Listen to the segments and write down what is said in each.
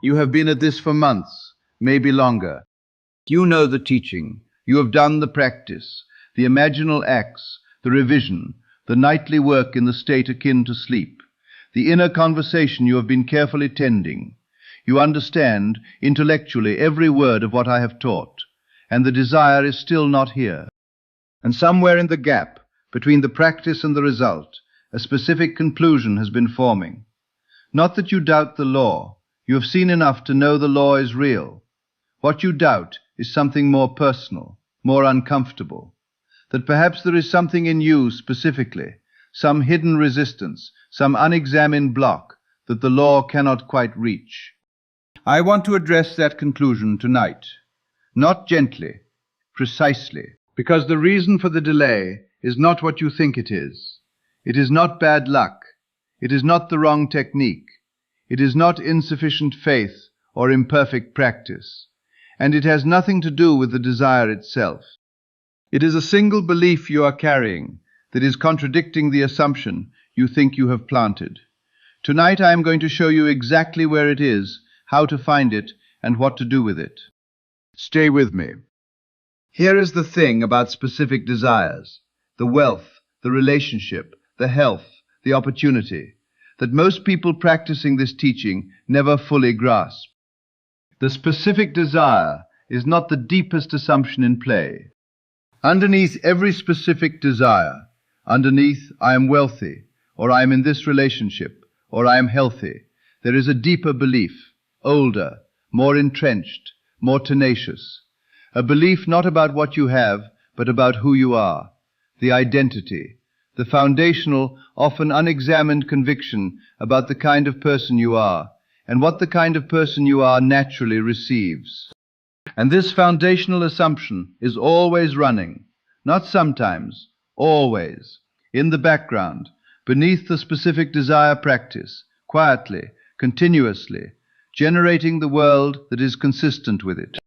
You have been at this for months, maybe longer. You know the teaching. You have done the practice, the imaginal acts, the revision, the nightly work in the state akin to sleep, the inner conversation you have been carefully tending. You understand, intellectually, every word of what I have taught, and the desire is still not here. And somewhere in the gap, between the practice and the result, a specific conclusion has been forming. Not that you doubt the law. You have seen enough to know the law is real. What you doubt is something more personal, more uncomfortable. That perhaps there is something in you specifically, some hidden resistance, some unexamined block that the law cannot quite reach. I want to address that conclusion tonight. Not gently, precisely, because the reason for the delay is not what you think it is. It is not bad luck. It is not the wrong technique. It is not insufficient faith or imperfect practice. And it has nothing to do with the desire itself. It is a single belief you are carrying that is contradicting the assumption you think you have planted. Tonight I am going to show you exactly where it is, how to find it, and what to do with it. Stay with me. Here is the thing about specific desires, the wealth, the relationship, the health, the opportunity, that most people practicing this teaching never fully grasp. The specific desire is not the deepest assumption in play. Underneath every specific desire, underneath I am wealthy, or I am in this relationship, or I am healthy, there is a deeper belief, older, more entrenched, more tenacious. A belief not about what you have, but about who you are, the identity, the foundational, often unexamined conviction about the kind of person you are, and what the kind of person you are naturally receives. And this foundational assumption is always running, not sometimes, always, in the background, beneath the specific desire practice, quietly, continuously, generating the world that is consistent with it.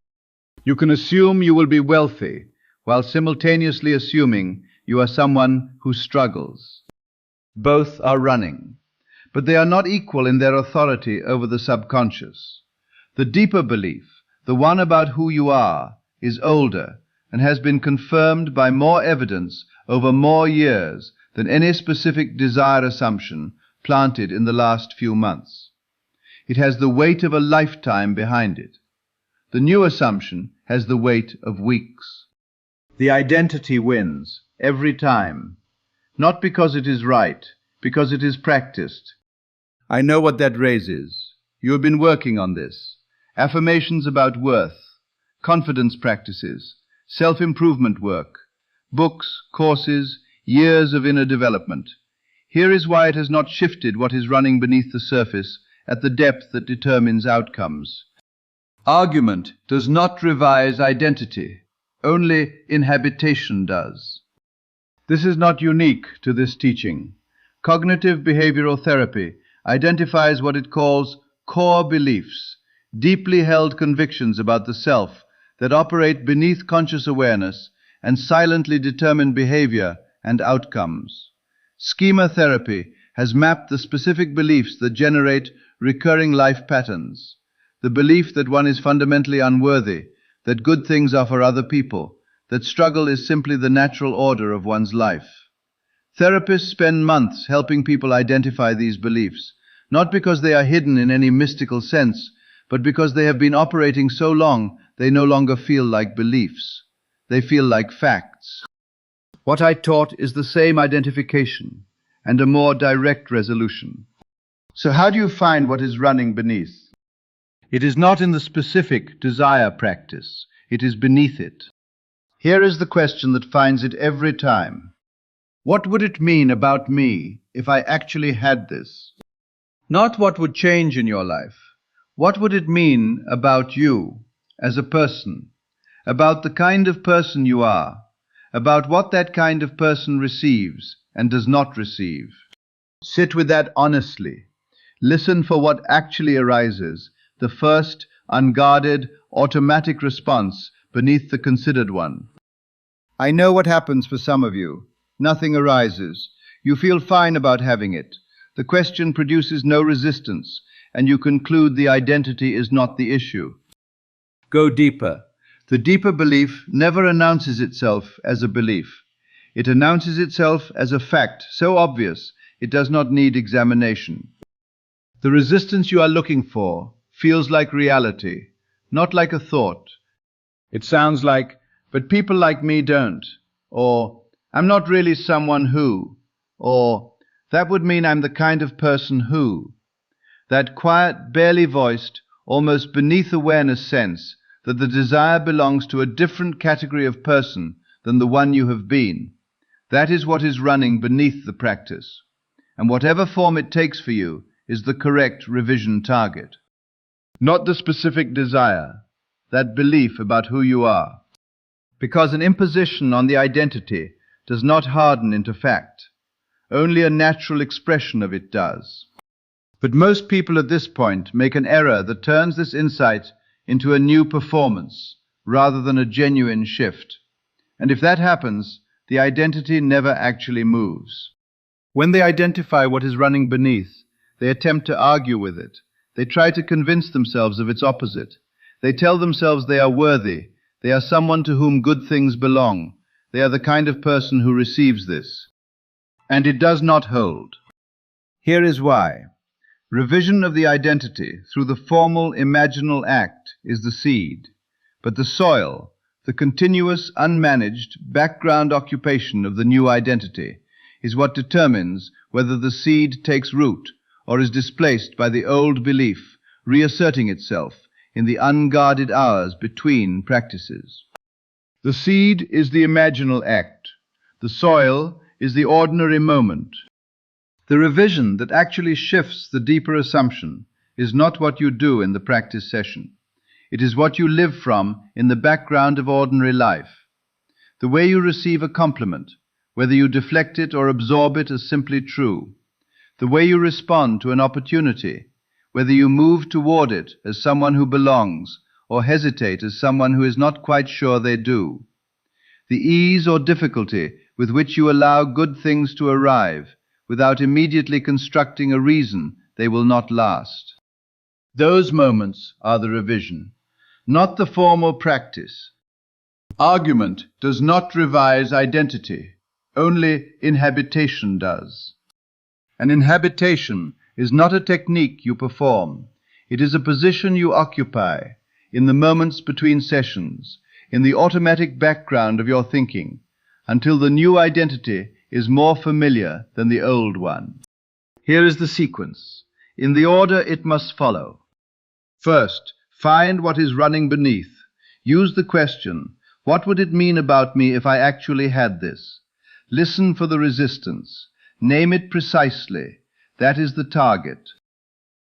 You can assume you will be wealthy, while simultaneously assuming you are someone who struggles. Both are running, but they are not equal in their authority over the subconscious. The deeper belief, the one about who you are, is older and has been confirmed by more evidence over more years than any specific desire assumption planted in the last few months. It has the weight of a lifetime behind it. The new assumption has the weight of weeks. The identity wins every time, not because it is right, because it is practiced. I know what that raises. You have been working on this. Affirmations about worth, confidence practices, self-improvement work, books, courses, years of inner development. Here is why it has not shifted what is running beneath the surface at the depth that determines outcomes. Argument does not revise identity. Only inhabitation does. This is not unique to this teaching. Cognitive behavioral therapy identifies what it calls core beliefs, deeply held convictions about the self that operate beneath conscious awareness and silently determine behavior and outcomes. Schema therapy has mapped the specific beliefs that generate recurring life patterns, the belief that one is fundamentally unworthy, that good things are for other people, that struggle is simply the natural order of one's life. Therapists spend months helping people identify these beliefs, not because they are hidden in any mystical sense, but because they have been operating so long they no longer feel like beliefs. They feel like facts. What I taught is the same identification and a more direct resolution. So how do you find what is running beneath? It is not in the specific desire practice. It is beneath it. Here is the question that finds it every time. What would it mean about me if I actually had this? Not what would change in your life. What would it mean about you as a person, about the kind of person you are, about what that kind of person receives and does not receive? Sit with that honestly. Listen for what actually arises, the first, unguarded, automatic response beneath the considered one. I know what happens for some of you. Nothing arises. You feel fine about having it. The question produces no resistance, and you conclude the identity is not the issue. Go deeper. The deeper belief never announces itself as a belief. It announces itself as a fact so obvious it does not need examination. The resistance you are looking for feels like reality, not like a thought. It sounds like, but people like me don't, or I'm not really someone who, or that would mean I'm the kind of person who. That quiet, barely voiced, almost beneath awareness sense that the desire belongs to a different category of person than the one you have been. That is what is running beneath the practice. And whatever form it takes for you is the correct revision target. Not the specific desire, that belief about who you are. Because an imposition on the identity does not harden into fact. Only a natural expression of it does. But most people at this point make an error that turns this insight into a new performance rather than a genuine shift. And if that happens, the identity never actually moves. When they identify what is running beneath, they attempt to argue with it. They try to convince themselves of its opposite. They tell themselves they are worthy. They are someone to whom good things belong. They are the kind of person who receives this. And it does not hold. Here is why. Revision of the identity through the formal imaginal act is the seed, but the soil, the continuous, unmanaged background occupation of the new identity, is what determines whether the seed takes root or is displaced by the old belief, reasserting itself in the unguarded hours between practices. The seed is the imaginal act. The soil is the ordinary moment. The revision that actually shifts the deeper assumption is not what you do in the practice session. It is what you live from in the background of ordinary life. The way you receive a compliment, whether you deflect it or absorb it as simply true. The way you respond to an opportunity, whether you move toward it as someone who belongs or hesitate as someone who is not quite sure they do. The ease or difficulty with which you allow good things to arrive without immediately constructing a reason they will not last. Those moments are the revision, not the formal practice. Argument does not revise identity, only inhabitation does. An inhabitation is not a technique you perform. It is a position you occupy in the moments between sessions, in the automatic background of your thinking, until the new identity is more familiar than the old one. Here is the sequence, in the order it must follow. First, find what is running beneath. Use the question, what would it mean about me if I actually had this? Listen for the resistance. Name it precisely. That is the target.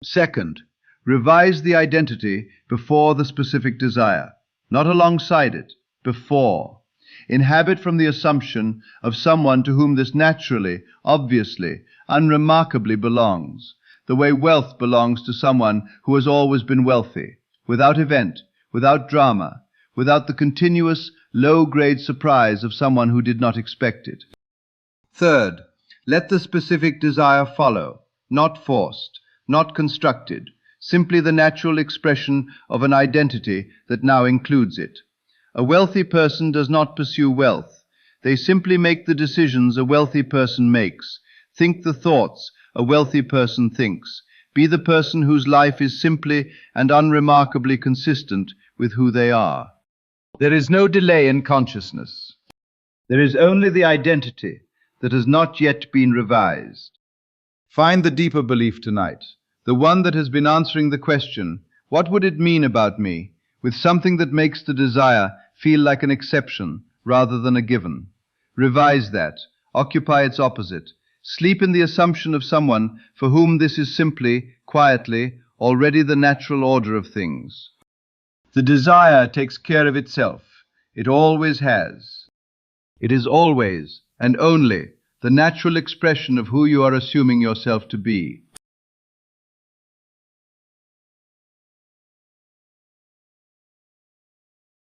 Second, revise the identity before the specific desire, not alongside it, before. Inhabit from the assumption of someone to whom this naturally, obviously, unremarkably belongs, the way wealth belongs to someone who has always been wealthy, without event, without drama, without the continuous, low-grade surprise of someone who did not expect it. Third, let the specific desire follow, not forced, not constructed, simply the natural expression of an identity that now includes it. A wealthy person does not pursue wealth. They simply make the decisions a wealthy person makes, think the thoughts a wealthy person thinks, be the person whose life is simply and unremarkably consistent with who they are. There is no delay in consciousness. There is only the identity that has not yet been revised. Find the deeper belief tonight, the one that has been answering the question, what would it mean about me, with something that makes the desire feel like an exception rather than a given. Revise that, occupy its opposite, sleep in the assumption of someone for whom this is simply, quietly, already the natural order of things. The desire takes care of itself. It always has. It is always and only the natural expression of who you are assuming yourself to be.